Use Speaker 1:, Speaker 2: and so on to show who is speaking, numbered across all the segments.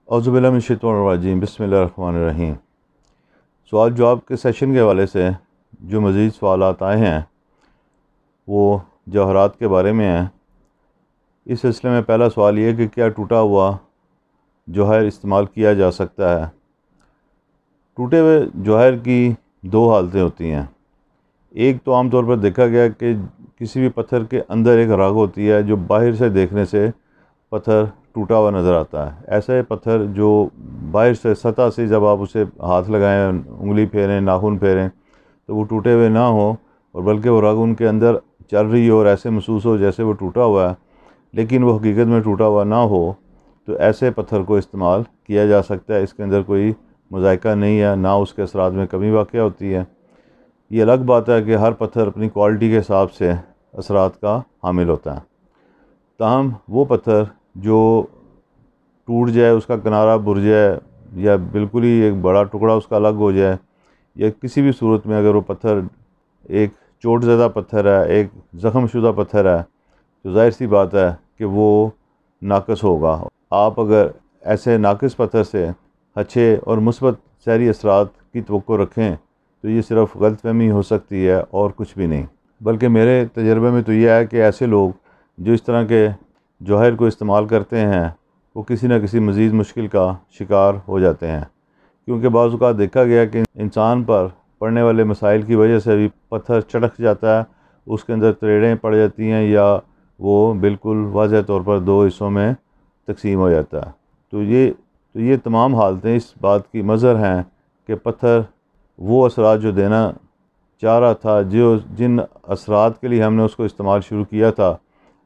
Speaker 1: اعوذ باللہ من الشیطان الرجیم، بسم اللہ الرحمن الرحیم۔ سوال جواب کے سیشن کے حوالے سے جو مزید سوالات آئے ہیں وہ جوہرات کے بارے میں ہیں۔ اس سلسلے میں پہلا سوال یہ کہ کیا ٹوٹا ہوا جوہر استعمال کیا جا سکتا ہے؟ ٹوٹے ہوئے جوہر کی دو حالتیں ہوتی ہیں۔ ایک تو عام طور پر دیکھا گیا کہ کسی بھی پتھر کے اندر ایک رگ ہوتی ہے جو باہر سے دیکھنے سے پتھر ٹوٹا ہوا نظر آتا ہے۔ ایسے پتھر جو باہر سے سطح سے جب آپ اسے ہاتھ لگائیں، انگلی پھیریں، ناخن پھیریں تو وہ ٹوٹے ہوئے نہ ہوں، اور بلکہ وہ رگ ان کے اندر چل رہی ہو اور ایسے محسوس ہو جیسے وہ ٹوٹا ہوا ہے، لیکن وہ حقیقت میں ٹوٹا ہوا نہ ہو، تو ایسے پتھر کو استعمال کیا جا سکتا ہے۔ اس کے اندر کوئی مذائقہ نہیں ہے، نہ اس کے اثرات میں کمی واقع ہوتی ہے۔ یہ الگ بات ہے کہ ہر پتھر اپنی کوالٹی کے حساب سے اثرات کا حامل ہوتا ہے۔ تاہم وہ پتھر جو ٹوٹ جائے، اس کا کنارہ بر جائے، یا بالکل ہی ایک بڑا ٹکڑا اس کا الگ ہو جائے، یا کسی بھی صورت میں اگر وہ پتھر ایک چوٹ زدہ پتھر ہے، ایک زخم شدہ پتھر ہے، تو ظاہر سی بات ہے کہ وہ ناقص ہوگا۔ آپ اگر ایسے ناقص پتھر سے اچھے اور مثبت سحری اثرات کی توقع رکھیں تو یہ صرف غلط فہمی ہو سکتی ہے اور کچھ بھی نہیں۔ بلکہ میرے تجربے میں تو یہ ہے کہ ایسے لوگ جو اس طرح کے جوہر کو استعمال کرتے ہیں وہ کسی نہ کسی مزید مشکل کا شکار ہو جاتے ہیں، کیونکہ بعض اوقات دیکھا گیا کہ انسان پر پڑنے والے مسائل کی وجہ سے بھی پتھر چٹک جاتا ہے، اس کے اندر تریڑیں پڑ جاتی ہیں، یا وہ بالکل واضح طور پر دو حصوں میں تقسیم ہو جاتا ہے۔ تو یہ تمام حالتیں اس بات کی مظہر ہیں کہ پتھر وہ اثرات جو دینا چاہ رہا تھا، جن اثرات کے لیے ہم نے اس کو استعمال شروع کیا تھا،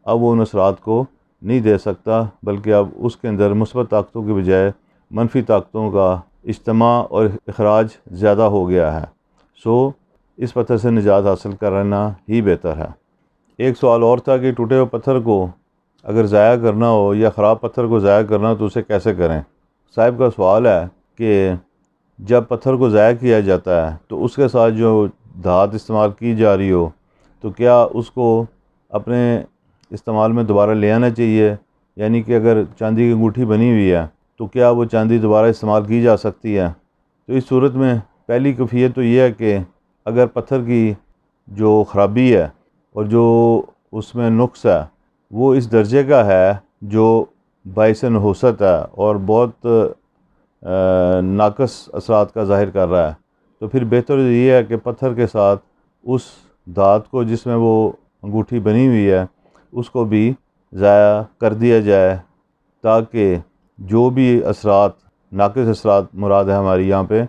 Speaker 1: اب وہ ان اثرات کو نہیں دے سکتا، بلکہ اب اس کے اندر مثبت طاقتوں کے بجائے منفی طاقتوں کا اجتماع اور اخراج زیادہ ہو گیا ہے۔ اس پتھر سے نجات حاصل کرنا ہی بہتر ہے۔ ایک سوال اور تھا کہ ٹوٹے ہوئے پتھر کو اگر ضائع کرنا ہو یا خراب پتھر کو ضائع کرنا ہو تو اسے کیسے کریں؟ صاحب کا سوال ہے کہ جب پتھر کو ضائع کیا جاتا ہے تو اس کے ساتھ جو دھات استعمال کی جا رہی ہو تو کیا اس کو اپنے استعمال میں دوبارہ لے آنا چاہیے؟ یعنی کہ اگر چاندی کی انگوٹھی بنی ہوئی ہے تو کیا وہ چاندی دوبارہ استعمال کی جا سکتی ہے؟ تو اس صورت میں پہلی کیفیت تو یہ ہے کہ اگر پتھر کی جو خرابی ہے اور جو اس میں نقص ہے وہ اس درجے کا ہے جو باعث نحوست ہے اور بہت ناقص اثرات کا ظاہر کر رہا ہے، تو پھر بہتر یہ ہے کہ پتھر کے ساتھ اس دھات کو جس میں وہ انگوٹھی بنی ہوئی ہے اس کو بھی ضائع کر دیا جائے، تاکہ جو بھی اثرات، ناقص اثرات مراد ہے ہماری یہاں پہ،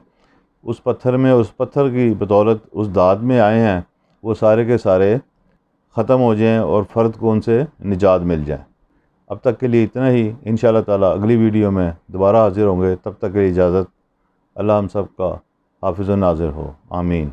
Speaker 1: اس پتھر میں، اس پتھر کی بدولت اس دھات میں آئے ہیں، وہ سارے کے سارے ختم ہو جائیں اور فرد کو ان سے نجات مل جائے۔ اب تک کے لیے اتنا ہی، انشاءاللہ تعالی اگلی ویڈیو میں دوبارہ حاضر ہوں گے۔ تب تک کے لیے اجازت۔ اللہ ہم سب کا حافظ و ناظر ہو، آمین۔